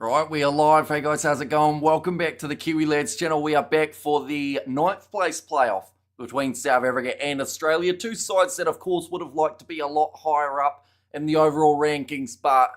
Right, we are live. Hey guys, how's it going? Welcome back to the Kiwi Lads channel. We are back for the 9th place playoff between South Africa and Australia. Two sides that, of course, would have liked to be a lot higher up in the overall rankings, but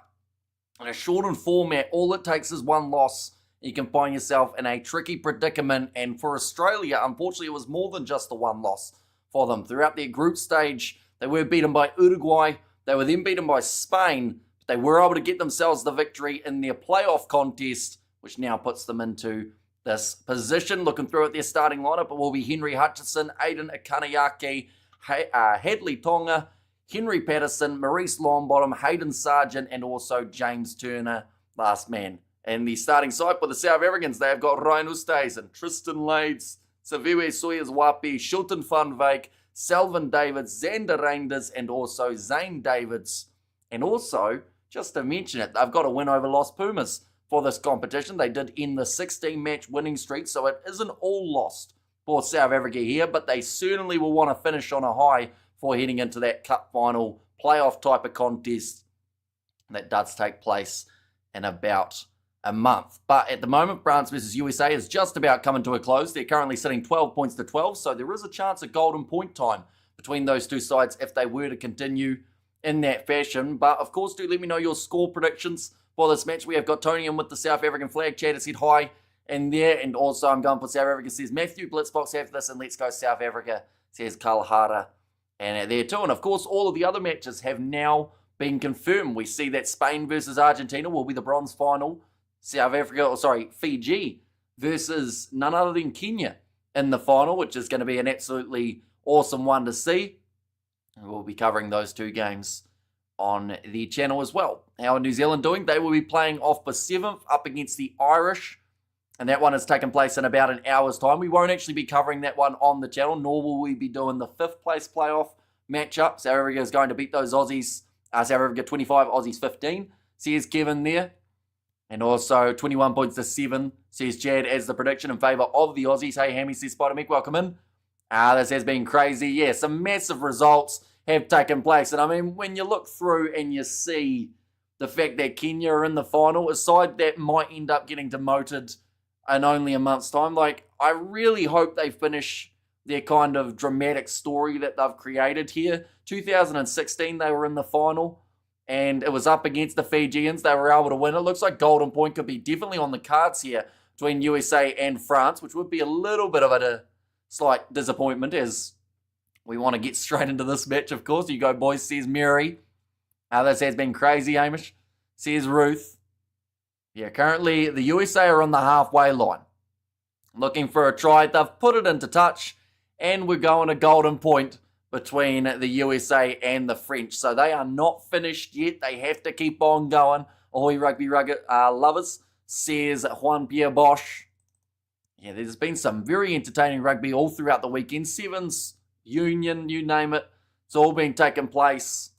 in a shortened format, all it takes is one loss. You can find yourself in a tricky predicament, and for Australia, unfortunately, it was more than just the one loss for them. Throughout their group stage, they were beaten by Uruguay. They were then beaten by Spain. They were able to get themselves the victory in their playoff contest, which now puts them into this position. Looking through at their starting lineup, it will be Henry Hutchison, Aiden Akanayake, Hadley Tonga, Henry Patterson, Maurice Longbottom, Hayden Sargent, and also James Turner, last man. And the starting side for the South Africans, they have got Ryan Oosthuizen, Tristan Lades, Saviwe Soyers-Wapi, Shilton van Wyk, Selvin Davids, Xander Reinders, and also Zane Davids. And also, just to mention it, they've got a win over Los Pumas for this competition. They did end the 16-match winning streak, so it isn't all lost for South Africa here, but they certainly will want to finish on a high for heading into that cup final playoff type of contest that does take place in about a month. But at the moment, France versus USA is just about coming to a close. They're currently sitting 12 points to 12, so there is a chance of golden point time between those two sides if they were to continue in that fashion. But of course, do let me know your score predictions for this match. We have got Tony in with the South African flag. Chad has said hi in there, and also I'm going for South Africa, says Matthew. Blitzboks have this, and let's go South Africa, says Kalahara. And there too. And of course, all of the other matches have now been confirmed. We see that Spain versus Argentina will be the bronze final. Fiji versus none other than Kenya in the final, which is going to be an absolutely awesome one to see. We'll be covering those two games on the channel as well. How are New Zealand doing? They will be playing off the 7th up against the Irish, and that one has taken place in about an hour's time. We won't actually be covering that one on the channel, nor will we be doing the 5th place playoff matchup. South Africa is going to beat those Aussies. South Africa 25, Aussies 15, says Kevin there. And also 21 points to 7, says Jad, as the prediction in favour of the Aussies. Hey, Hammy, says Spider-Mick, welcome in. This has been crazy. Yeah, some massive results have taken place. And I mean, when you look through and you see the fact that Kenya are in the final, a side that might end up getting demoted in only a month's time, like, I really hope they finish their kind of dramatic story that they've created here. 2016, they were in the final, and it was up against the Fijians. They were able to win. It looks like golden point could be definitely on the cards here between USA and France, which would be a little bit of a slight disappointment, as we want to get straight into this match, of course. You go, boys, says Mary. This has been crazy, Hamish, says Ruth. Yeah, currently the USA are on the halfway line, looking for a try. They've put it into touch, and we're going a golden point between the USA and the French. So they are not finished yet. They have to keep on going. Ahoy, rugby lovers, says Juan-Pierre Bosch. Yeah, there's been some very entertaining rugby all throughout the weekend. Sevens, Union, you name it. It's all been taking place.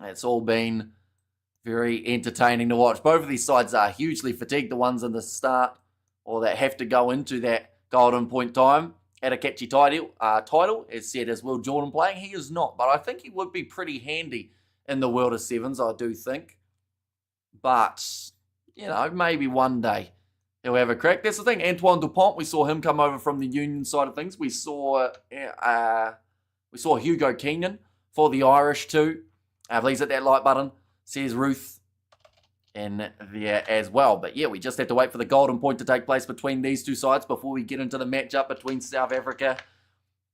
It's all been very entertaining to watch. Both of these sides are hugely fatigued. The ones in the start, or that have to go into that golden point time at a catchy title, as said, as Will Jordan playing. He is not, but I think he would be pretty handy in the world of sevens, I do think. But, you know, maybe one day he'll have a crack. That's the thing. Antoine Dupont, we saw him come over from the Union side of things. We saw Hugo Keenan for the Irish too. Please hit that like button, says Ruth in there as well. But yeah, we just have to wait for the golden point to take place between these two sides before we get into the matchup between South Africa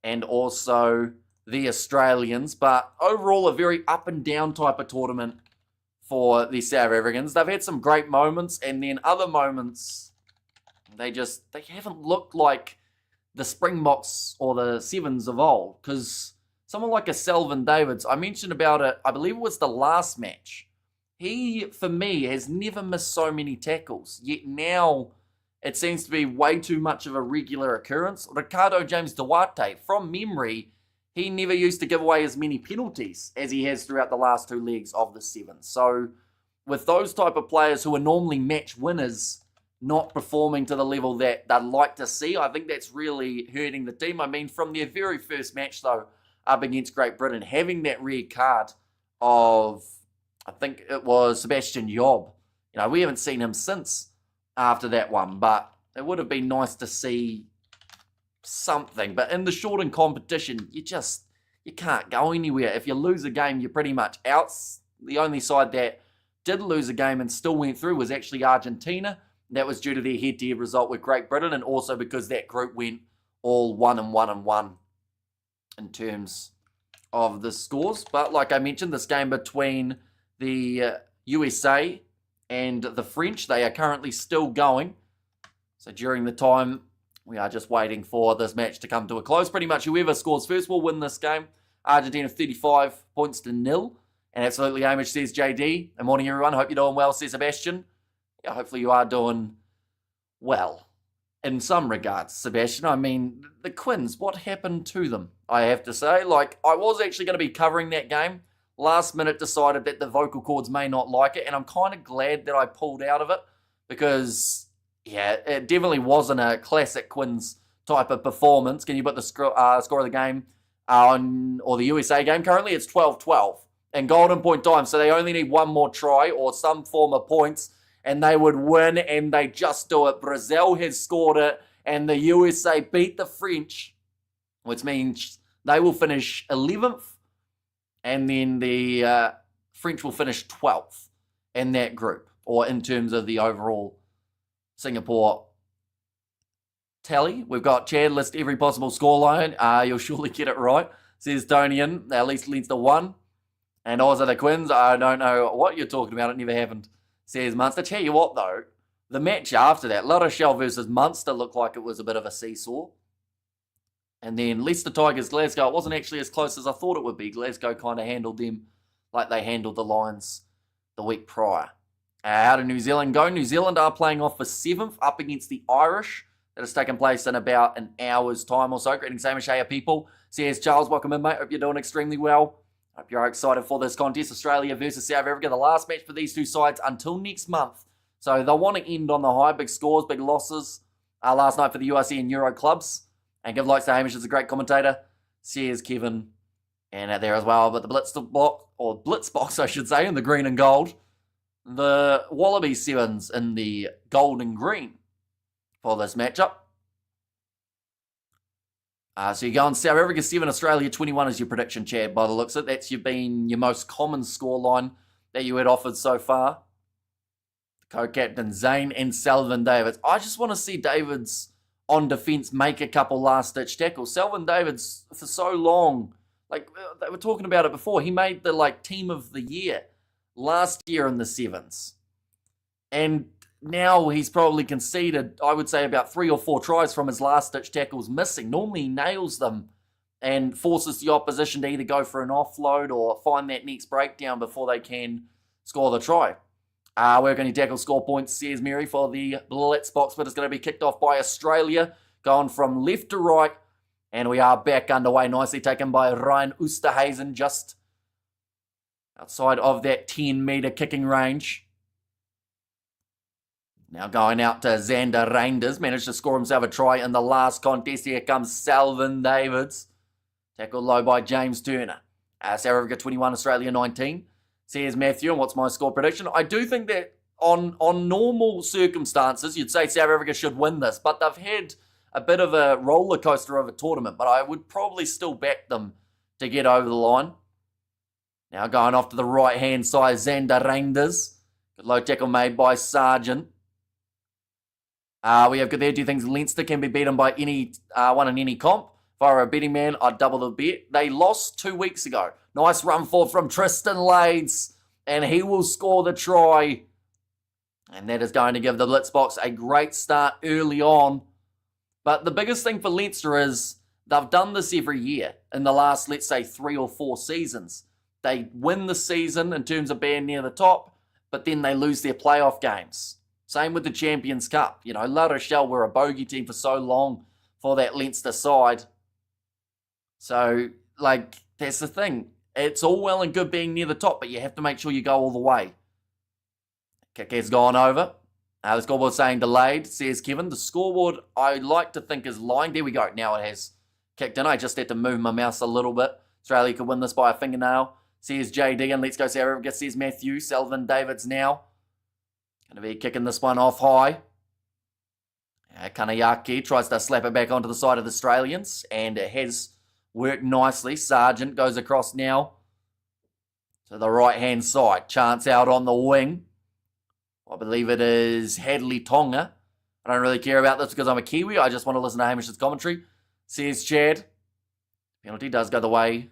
and also the Australians. But overall, a very up and down type of tournament for the South Africans. They've had some great moments, and then other moments, they haven't looked like the Springboks or the Sevens of old. Because someone like a Selvin Davids, I mentioned about it, I believe it was the last match. He, for me, has never missed so many tackles. Yet now, it seems to be way too much of a regular occurrence. Ricardo James Duarte, from memory, he never used to give away as many penalties as he has throughout the last two legs of the Sevens. So, with those type of players who are normally match winners not performing to the level that they'd like to see, I think that's really hurting the team. I mean, from their very first match, though, up against Great Britain, having that red card of, I think it was Sebastian Job, We haven't seen him since after that one, but it would have been nice to see something. But in the shortened competition, you can't go anywhere. If you lose a game, you're pretty much out. The only side that did lose a game and still went through was actually Argentina. That was due to their head-to-head result with Great Britain, and also because that group went all 1-1 in terms of the scores. But like I mentioned, this game between the USA and the French, they are currently still going. So during the time, we are just waiting for this match to come to a close. Pretty much whoever scores first will win this game. Argentina 35 points to 0. And absolutely Hamish, says JD. Good morning, everyone. Hope you're doing well, says Sebastian. Yeah, hopefully you are doing well in some regards, Sebastian. I mean, the Quins, what happened to them? I have to say, I was actually going to be covering that game. Last minute decided that the vocal cords may not like it, and I'm kind of glad that I pulled out of it because, yeah, it definitely wasn't a classic Quins type of performance. Can you put the score of the game or the USA game? Currently, it's 12-12 and golden point time, so they only need one more try or some form of points, and they would win, and they just do it. Brazil has scored it, and the USA beat the French, which means they will finish 11th, and then the French will finish 12th in that group, or in terms of the overall Singapore tally. We've got Chad list every possible scoreline. You'll surely get it right, says Donian. At least leads to 1. And also the Quins, I don't know what you're talking about. It never happened, says Munster. Tell you what, though, the match after that, La Rochelle versus Munster, looked like it was a bit of a seesaw. And then Leicester Tigers, Glasgow, it wasn't actually as close as I thought it would be. Glasgow kind of handled them like they handled the Lions the week prior. How did New Zealand go? New Zealand are playing off for 7th up against the Irish. That has taken place in about an hour's time or so. Greetings, Hamish, hey people. Says Charles, welcome in, mate. Hope you're doing extremely well. Hope you're excited for this contest. Australia versus South Africa, the last match for these two sides until next month. So they'll want to end on the high. Big scores, big losses. Last night for the URC and Euro clubs. And give likes to Hamish, is a great commentator. Says Kevin. And there as well. But the Blitzboks, I should say, in the green and gold. The Wallaby Sevens in the gold and green for this matchup. So you're going South Africa 7, Australia 21 is your prediction, Chad, by the looks of it. That's been your most common scoreline that you had offered so far. The co-captain Zane and Selvin Davids. I just want to see Davids on defence make a couple last-ditch tackles. Selvin Davids, for so long, they were talking about it before, he made the team of the year last year in the Sevens. And now he's probably conceded, I would say, about 3 or 4 tries from his last-ditch tackles missing. Normally he nails them and forces the opposition to either go for an offload or find that next breakdown before they can score the try. Work on your tackle score points, says Mary, for the Blitzboks, but it's going to be kicked off by Australia, going from left to right. And we are back underway, nicely taken by Ryan Oosterhuizen, just outside of that 10-metre kicking range. Now going out to Xander Reinders, managed to score himself a try in the last contest. Here comes Selvin Davids. Tackled low by James Turner. South Africa 21, Australia 19. Says Matthew, and what's my score prediction? I do think that on normal circumstances, you'd say South Africa should win this, but they've had a bit of a roller coaster of a tournament, but I would probably still back them to get over the line. Now going off to the right-hand side, Xander Reinders. Good low tackle made by Sargent. We have good there. Do you think Leinster can be beaten by any one in any comp? If I were a betting man, I'd double the bet. They lost 2 weeks ago. Nice run forward from Tristan Lades, and he will score the try. And that is going to give the Blitzboks a great start early on. But the biggest thing for Leinster is they've done this every year in the last, let's say, 3 or 4 seasons. They win the season in terms of being near the top, but then they lose their playoff games. Same with the Champions Cup. La Rochelle were a bogey team for so long for that Leinster side. So, that's the thing. It's all well and good being near the top, but you have to make sure you go all the way. Kick has gone over. The scoreboard saying delayed, says Kevin. The scoreboard, I like to think, is lying. There we go. Now it has kicked in. I just had to move my mouse a little bit. Australia could win this by a fingernail, says JD. And let's go South Africa, says Matthew. Selvin Davids now. Going to be kicking this one off high. Kanayaki tries to slap it back onto the side of the Australians, and it has worked nicely. Sargent goes across now to the right-hand side. Chance out on the wing. I believe it is Hadley Tonga. I don't really care about this because I'm a Kiwi. I just want to listen to Hamish's commentary. Says Chad. Penalty does go the way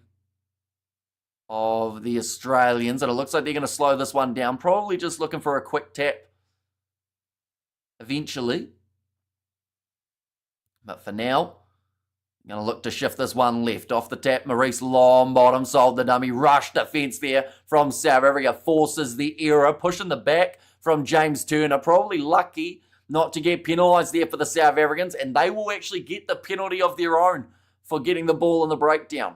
of the Australians, and it looks like they're going to slow this one down. Probably just looking for a quick tap eventually. But for now, I'm going to look to shift this one left. Off the tap, Maurice Longbottom sold the dummy. Rush defence there from South Africa. Forces the error. Pushing the back from James Turner. Probably lucky not to get penalised there for the South Africans. And they will actually get the penalty of their own for getting the ball in the breakdown.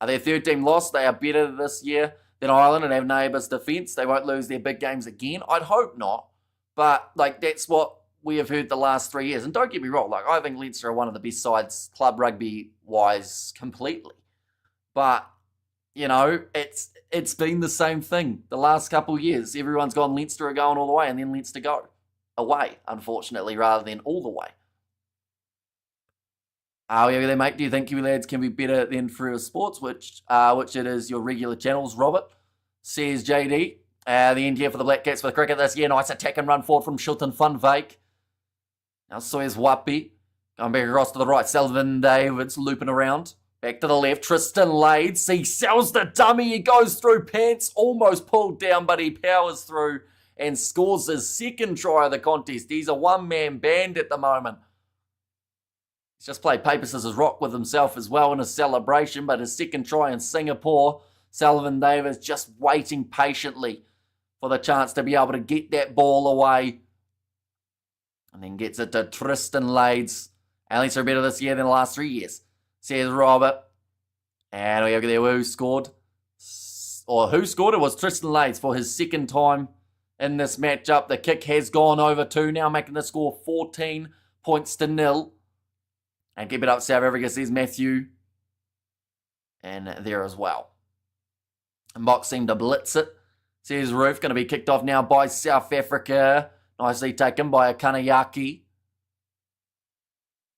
Their third team lost. They are better this year than Ireland and have neighbours defence. They won't lose their big games again. I'd hope not. But that's what we have heard the last 3 years. And don't get me wrong, I think Leinster are one of the best sides club rugby-wise completely. But, it's been the same thing the last couple of years. Everyone's gone Leinster are going all the way, and then Leinster go away, unfortunately, rather than all the way. Yeah, there, mate. Do you think Kiwi lads can be better than Freo Sports, which it is your regular channels, Robert? Says JD. The end here for the Black Cats for the cricket this year. Nice attack and run forward from Shilton Funvake. Now Sawyers Wapi going back across to the right. Sullivan Davids looping around. Back to the left. Tristan Lades. He sells the dummy. He goes through pants. Almost pulled down, but he powers through and scores his second try of the contest. He's a one-man band at the moment. He's just played paper, scissors, rock with himself as well in his celebration, but his second try in Singapore, Sullivan Davis just waiting patiently for the chance to be able to get that ball away. And then gets it to Tristan Lades. At least they're better this year than the last 3 years, says Robert. And we have there who scored. Or who scored? It was Tristan Lades for his second time in this matchup. The kick has gone over 2 now, making the score 14 points to 0. And keep it up, South Africa, says Matthew. And there as well. And Box seemed to blitz it, says Roof. Going to be kicked off now by South Africa. Nicely taken by a Kanayaki.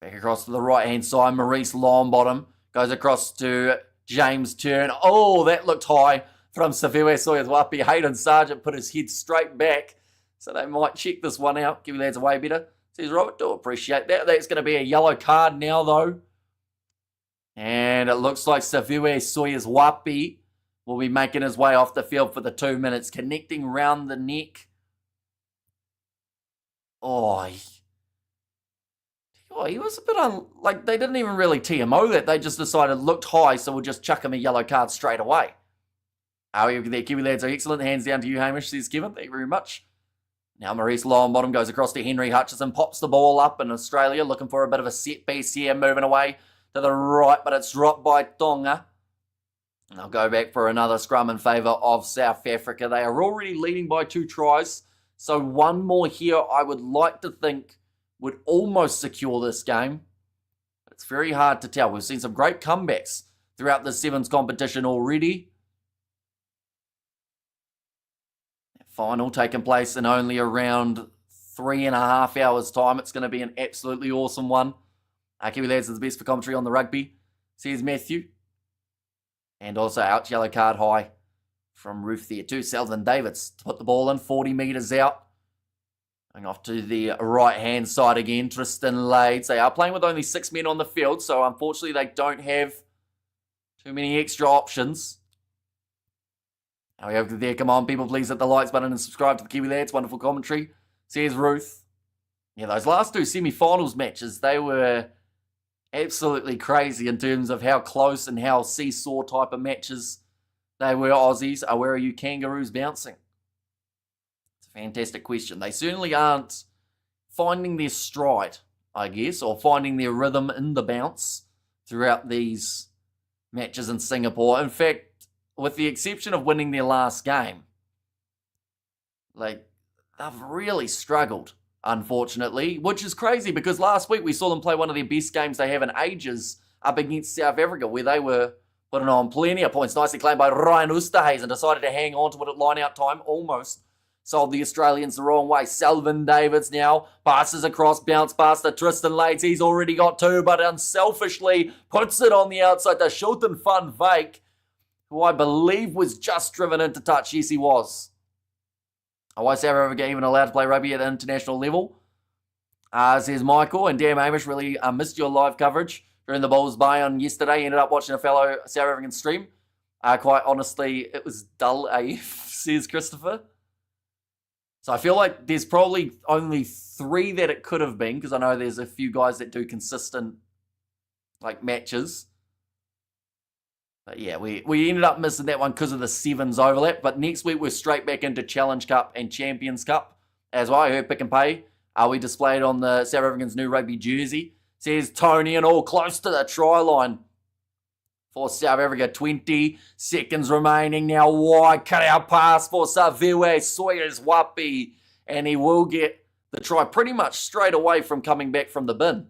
Back across to the right-hand side. Maurice Longbottom goes across to James Turner. Oh, that looked high from Saviwe Soyazwapi. Hayden Sargent put his head straight back. So they might check this one out. Give you lads away better. Says Robert, do appreciate that. That's going to be a yellow card now, though. And it looks like Saviwe Soyazwapi will be making his way off the field for the 2 minutes. Connecting round the neck. He was a bit they didn't even really TMO that. They just decided looked high, so we'll just chuck him a yellow card straight away. There, Kiwi lads are excellent. Hands down to you, Hamish, says Kevin. Thank you very much. Now Maurice Longbottom goes across to Henry Hutchison, pops the ball up in Australia, looking for a bit of a set piece here, moving away to the right, but it's dropped by Tonga. And they'll go back for another scrum in favour of South Africa. They are already leading by 2 tries. So one more here, I would like to think, would almost secure this game. But it's very hard to tell. We've seen some great comebacks throughout the Sevens competition already. Final taking place in only around 3.5 hours' time. It's going to be an absolutely awesome one. Kiwi lads is the best for commentary on the rugby, says Matthew. And also out, yellow card high from Roof there too. Selden Davids to put the ball in, 40 metres out. Going off to the right-hand side again, Tristan Lades. They are playing with only 6 men on the field, so unfortunately they don't have too many extra options. Now we have there, come on, people, please hit the likes button and subscribe to the Kiwi lads. Wonderful commentary, says Ruth. Yeah, those last 2 semi-finals matches, they were absolutely crazy in terms of how close and how seesaw type of matches they were. Aussies, where are you kangaroos bouncing? It's a fantastic question. They certainly aren't finding their stride, I guess, or finding their rhythm in the bounce throughout these matches in Singapore. In fact, with the exception of winning their last game, they've really struggled, unfortunately, which is crazy because last week we saw them play one of their best games they have in ages up against South Africa, where they were putting on plenty of points. Nicely claimed by Ryan Oosterhuizen, decided to hang on to it at line-out time, almost sold the Australians the wrong way. Selvin Davids now passes across, bounce past to Tristan Lates. He's already got two, but unselfishly puts it on the outside to Shulton Van Wyk, who I believe was just driven into touch. Yes, he was. Why South Africa even allowed to play rugby at the international level? Says Michael, and damn Amish, really missed your live coverage during the Bulls buy-on yesterday. Ended up watching a fellow South African stream. Quite honestly, it was dull AF, says Christopher. So I feel like there's probably only 3 that it could have been, because I know there's a few guys that do consistent matches. But yeah, we ended up missing that one because of the Sevens overlap. But next week we're straight back into Challenge Cup and Champions Cup as well. I heard Pick and Pay. We displayed on the South Africans' new rugby jersey. Says Tony, and all close to the try line for South Africa. 20 seconds remaining now. Wide cut out pass for Saviwe Sawyers Wapi. And he will get the try pretty much straight away from coming back from the bin.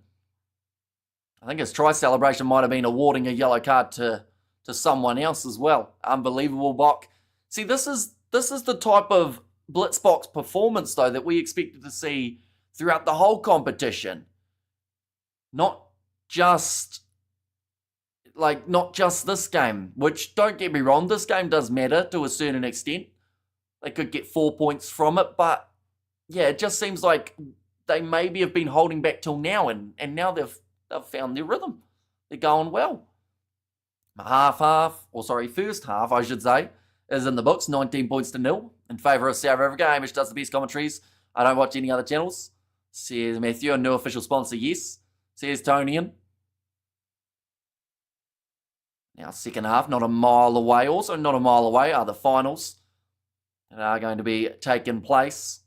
I think his try celebration might have been awarding a yellow card to someone else as well. Unbelievable, Bok. See, this is the type of Blitzboks performance, though, that we expected to see throughout the whole competition. Not just this game, which, don't get me wrong, this game does matter to a certain extent. They could get 4 points from it, but yeah, it just seems like they maybe have been holding back till now, and now they've found their rhythm. They're going well. First half, I should say, is in the books, 19 points to 0 in favour of South Africa. Hamish does the best commentaries. I don't watch any other channels. Says Matthew, a new official sponsor, yes. Says Tonian. Now, second half, not a mile away. Also not a mile away are the finals that are going to be taking place.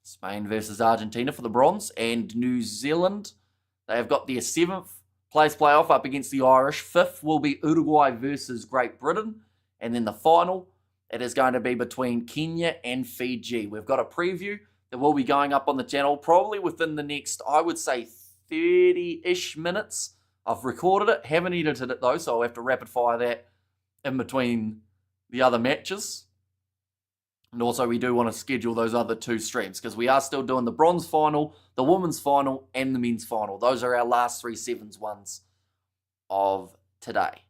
Spain versus Argentina for the bronze, and New Zealand. They have got their 7th place playoff up against the Irish. 5th will be Uruguay versus Great Britain. And then the final, it is going to be between Kenya and Fiji. We've got a preview that will be going up on the channel probably within the next, I would say, 30-ish minutes. I've recorded it, haven't edited it though, so I'll have to rapid fire that in between the other matches. And also we do want to schedule those other 2 streams because we are still doing the bronze final, the women's final, and the men's final. Those are our last 3 sevens ones of today.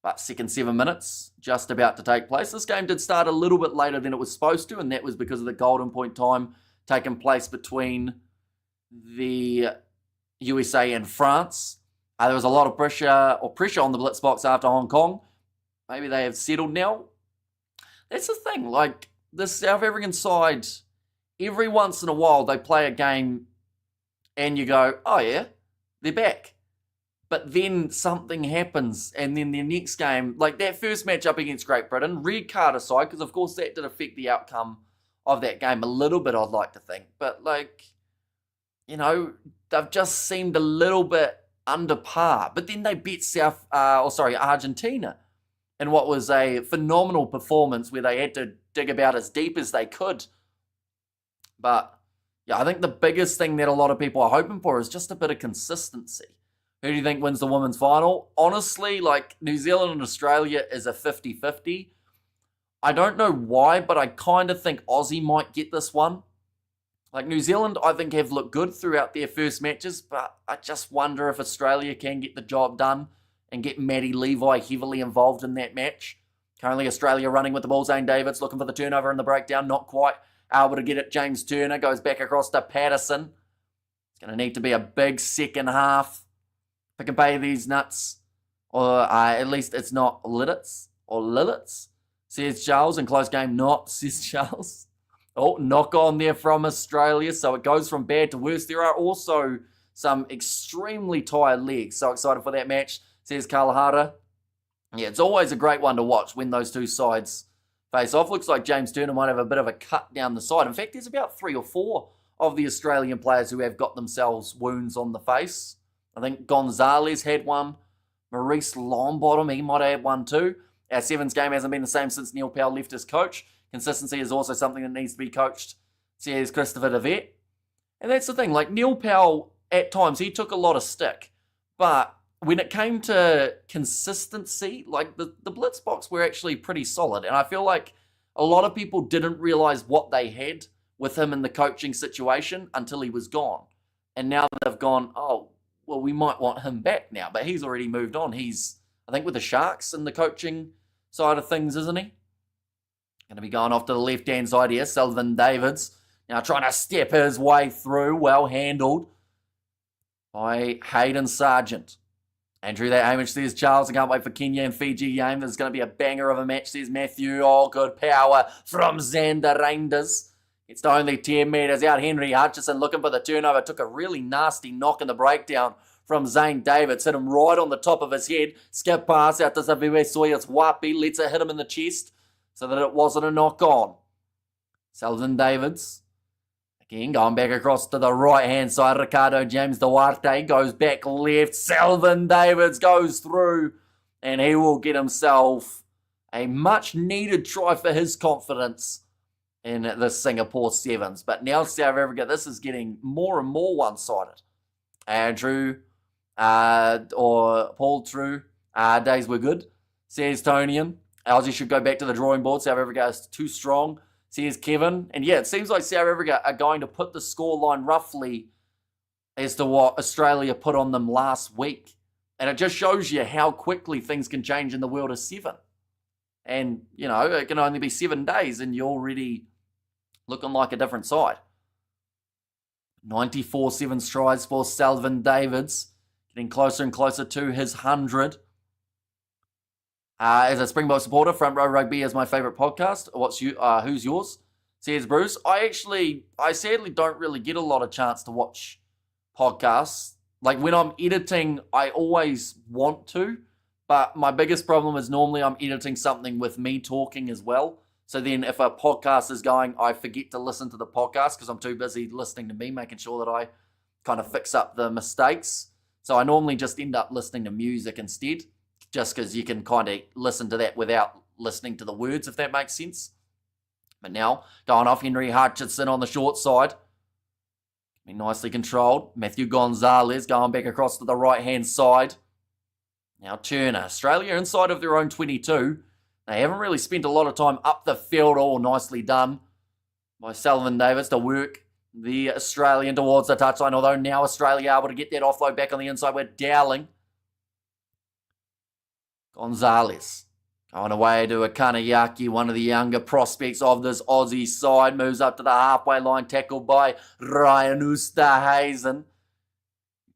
But second 7 minutes, just about to take place. This game did start a little bit later than it was supposed to, and that was because of the golden point time taking place between the USA and France. There was a lot of pressure on the Blitzboks after Hong Kong. Maybe they have settled now. That's the thing, the South African side, every once in a while they play a game and you go, oh yeah, they're back. But then something happens, and then their next game, that first match up against Great Britain, red card aside, because of course that did affect the outcome of that game a little bit, I'd like to think. But, they've just seemed a little bit under par. But then they beat Argentina in what was a phenomenal performance where they had to dig about as deep as they could. But, yeah, I think the biggest thing that a lot of people are hoping for is just a bit of consistency. Who do you think wins the women's final? Honestly, New Zealand and Australia is a 50-50. I don't know why, but I kind of think Aussie might get this one. New Zealand, I think, have looked good throughout their first matches, but I just wonder if Australia can get the job done and get Maddie Levi heavily involved in that match. Currently, Australia running with the ball. Zane Davids looking for the turnover and the breakdown. Not quite able to get it. James Turner goes back across to Patterson. It's going to need to be a big second half. Pick and Pay these nuts. Or at least it's not Lidditz or Lillits, says Charles. In close game, not, says Charles. Oh, knock on there from Australia. So it goes from bad to worse. There are also some extremely tired legs. So excited for that match, says Kalahara. Yeah, it's always a great one to watch when those 2 sides face off. Looks like James Turner might have a bit of a cut down the side. In fact, there's about 3 or 4 of the Australian players who have got themselves wounds on the face. I think Gonzalez had one. Maurice Longbottom, he might have had one too. Our Sevens game hasn't been the same since Neil Powell left as coach. Consistency is also something that needs to be coached, says Christopher DeVette. And that's the thing, Neil Powell, at times, he took a lot of stick. But when it came to consistency, the Blitzboks were actually pretty solid. And I feel like a lot of people didn't realize what they had with him in the coaching situation until he was gone. And now they've gone, oh, well, we might want him back now. But he's already moved on. He's, I think, with the Sharks in the coaching side of things, isn't he? Going to be going off to the left-hand side here. Sullivan Davids now trying to step his way through. Well handled by Hayden Sargent. Andrew, that Hamish says, Charles, I can't wait for Kenya and Fiji game. There's going to be a banger of a match, says Matthew. Oh, good power from Xander Reinders. It's to only 10 metres out. Henry Hutchison looking for the turnover. Took a really nasty knock in the breakdown from Zane Davids. Hit him right on the top of his head. Skip pass out to Zaviwe Sawyer's Wapi. Lets it hit him in the chest so that it wasn't a knock on. Sullivan Davids. Again, going back across to the right-hand side. Ricardo James Duarte goes back left. Sullivan Davids goes through. And he will get himself a much-needed try for his confidence in the Singapore Sevens. But now South Africa, this is getting more and more one-sided. Andrew, or Paul True, days were good, says Tonian. Aussie should go back to the drawing board. South Africa is too strong, says Kevin. And yeah, it seems like South Africa are going to put the scoreline roughly as to what Australia put on them last week. And it just shows you how quickly things can change in the world of seven. And, you know, it can only be 7 days and you're already looking like a different side. 94 sevens tries for Sullivan Davids. Getting closer and closer to his 100. As a Springbok supporter, Front Row Rugby is my favourite podcast. Who's yours? Says Bruce. I sadly don't really get a lot of chance to watch podcasts. Like when I'm editing, I always want to. But my biggest problem is normally I'm editing something with me talking as well. So then if a podcast is going, I forget to listen to the podcast because I'm too busy listening to me, making sure that I kind of fix up the mistakes. So I normally just end up listening to music instead, just because you can kind of listen to that without listening to the words, if that makes sense. But now, going off Henry Hutchinson on the short side. Being nicely controlled. Matthew Gonzalez going back across to the right-hand side. Now Turner. Australia inside of their own 22. They haven't really spent a lot of time up the field. All nicely done by Sullivan Davids to work the Australian towards the touchline. Although now Australia able to get that offload back on the inside with Dowling. Gonzalez going away to a Kanayaki, one of the younger prospects of this Aussie side. Moves up to the halfway line, tackled by Ryan Oosterhuizen.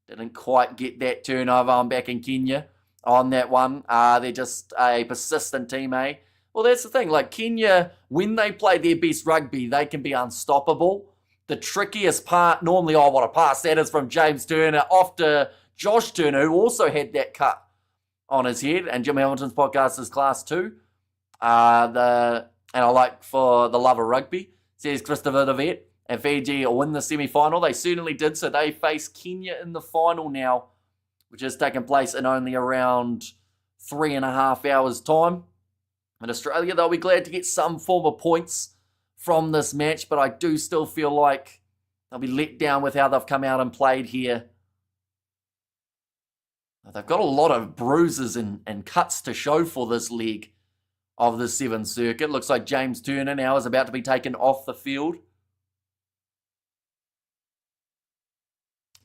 Didn't quite get that turnover. I'm back in Kenya on that one. They're just a persistent team, eh? Well, that's the thing. Like Kenya, when they play their best rugby, they can be unstoppable. The trickiest part, normally, what a pass that is from James Turner off to Josh Turner, who also had that cut on his head. And Jim Hamilton's podcast is class 2. And I like for the love of rugby, says Christopher DeVette. And Fiji will win the semi-final. They certainly did. So they face Kenya in the final now, which has taken place in only around 3.5 hours' time. And Australia, they'll be glad to get some form of points from this match, but I do still feel like they'll be let down with how they've come out and played here. They've got a lot of bruises and cuts to show for this leg of the Sevens circuit. Looks like James Turner now is about to be taken off the field.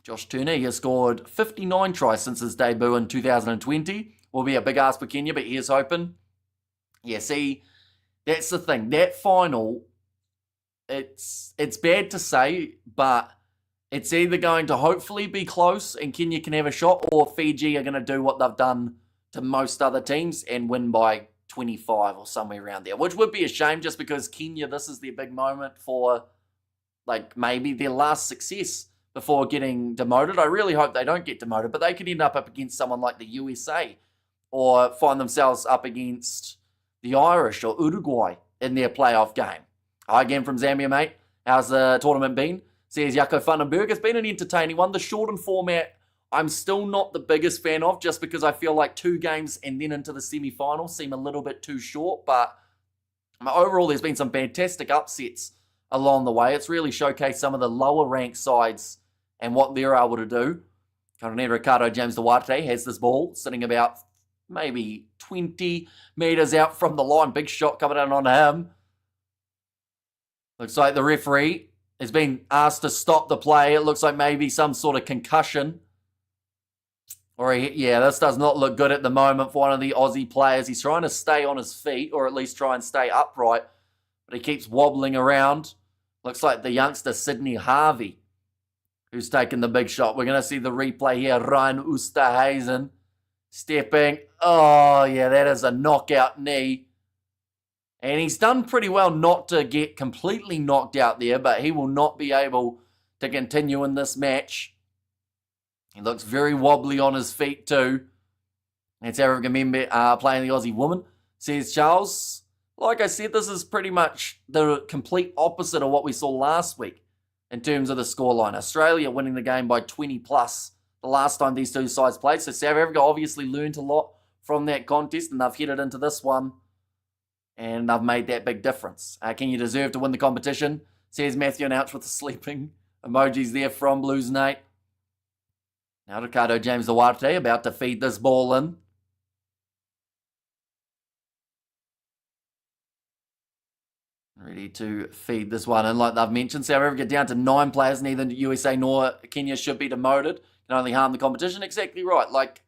Josh Turner, he has scored 59 tries since his debut in 2020. Will be a big ask for Kenya, but here's hoping. Yeah, see, that's the thing. That final, it's bad to say, but it's either going to hopefully be close and Kenya can have a shot, or Fiji are going to do what they've done to most other teams and win by 25 or somewhere around there, which would be a shame just because Kenya, this is their big moment for like maybe their last success before getting demoted. I really hope they don't get demoted, but they could end up against someone like the USA or find themselves up against the Irish or Uruguay in their playoff game. Hi again from Zambia, mate. How's the tournament been? Says Jaco Vandenberg. It's been an entertaining one. The shortened format, I'm still not the biggest fan of, just because I feel like 2 games and then into the semi-final seem a little bit too short. But overall, there's been some fantastic upsets along the way. It's really showcased some of the lower ranked sides and what they're able to do. Currently, Ricardo James Duarte has this ball sitting about maybe 20 metres out from the line. Big shot coming down on him. Looks like the referee has been asked to stop the play. It looks like maybe some sort of concussion. This does not look good at the moment for one of the Aussie players. He's trying to stay on his feet, or at least try and stay upright, but he keeps wobbling around. Looks like the youngster Sydney Harvey, who's taken the big shot. We're going to see the replay here. Ryan Oosterhuizen stepping. Oh, yeah, that is a knockout knee. And he's done pretty well not to get completely knocked out there, but he will not be able to continue in this match. He looks very wobbly on his feet too. And South African member playing the Aussie woman, says Charles. Like I said, this is pretty much the complete opposite of what we saw last week in terms of the scoreline. Australia winning the game by 20 plus the last time these two sides played. So South Africa obviously learned a lot from that contest, and they've headed into this one, and they've made that big difference. Can you deserve to win the competition? Says Matthew Anouch with the sleeping emojis there from Blues Nate. Now Ricardo James Duarte about to feed this ball in. Ready to feed this one in like they've mentioned. South Africa down to 9 players. Neither USA nor Kenya should be demoted. Can only harm the competition. Exactly right. Like,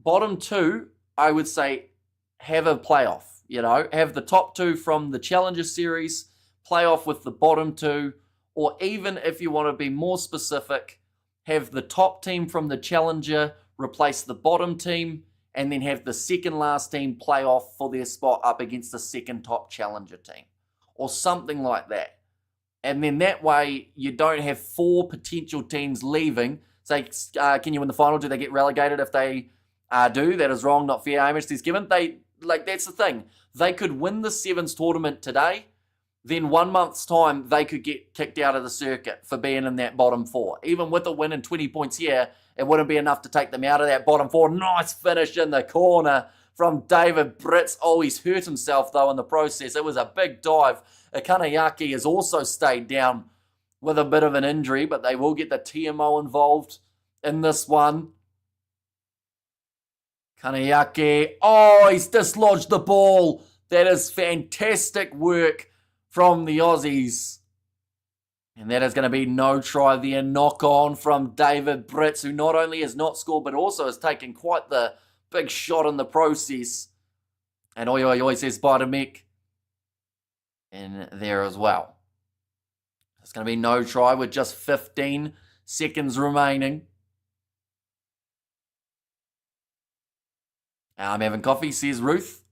bottom 2, I would say, have a playoff. You know, have the top 2 from the Challenger Series, play off with the bottom 2, or even if you want to be more specific, have the top team from the Challenger replace the bottom team, and then have the second last team play off for their spot up against the second top Challenger team, or something like that. And then that way you don't have 4 potential teams leaving. Say, can you win the final? Do they get relegated if they do? That is wrong, not fair. Hamish is given. That's the thing. They could win the Sevens tournament today. Then 1 month's time, they could get kicked out of the circuit for being in that bottom 4. Even with a win and 20 points here, it wouldn't be enough to take them out of that bottom 4. Nice finish in the corner from David Brits. Oh, he's hurt himself, though, in the process. It was a big dive. Kanayaki has also stayed down with a bit of an injury, but they will get the TMO involved in this one. Kanayaki. Oh, he's dislodged the ball. That is fantastic work from the Aussies. And that is going to be no try there. Knock on from David Brits, who not only has not scored, but also has taken quite the big shot in the process. And oi says Spider-Mick in there as well. It's going to be no try with just 15 seconds remaining. I'm having coffee, says Ruth.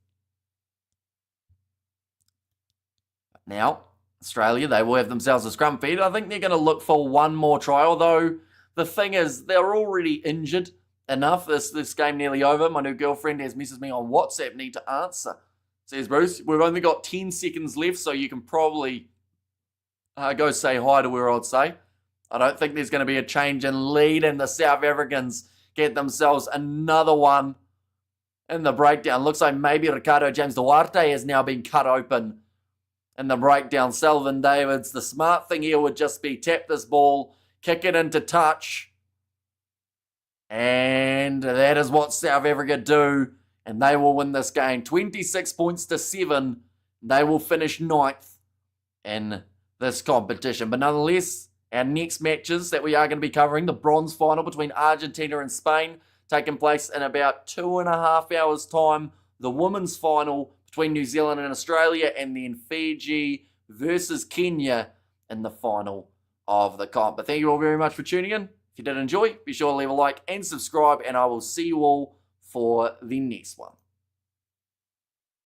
Now, Australia, they will have themselves a scrum feed. I think they're going to look for one more try, although the thing is, they're already injured enough. This game nearly over. My new girlfriend has messaged me on WhatsApp, need to answer. Says Bruce, we've only got 10 seconds left, so you can probably go say hi to her, I'd say. I don't think there's going to be a change in lead, and the South Africans get themselves another one in the breakdown. Looks like maybe Ricardo James Duarte has now been cut open in the breakdown. Selvin Davids, the smart thing here would just be tap this ball, kick it into touch. And that is what South Africa do. And they will win this game. 26 points to 7. They will finish 9th in this competition. But nonetheless, our next matches that we are going to be covering, the bronze final between Argentina and Spain, taking place in about 2.5 hours' time. The women's final between New Zealand and Australia, and then Fiji versus Kenya in the final of the comp. But thank you all very much for tuning in. If you did enjoy, be sure to leave a like and subscribe, and I will see you all for the next one.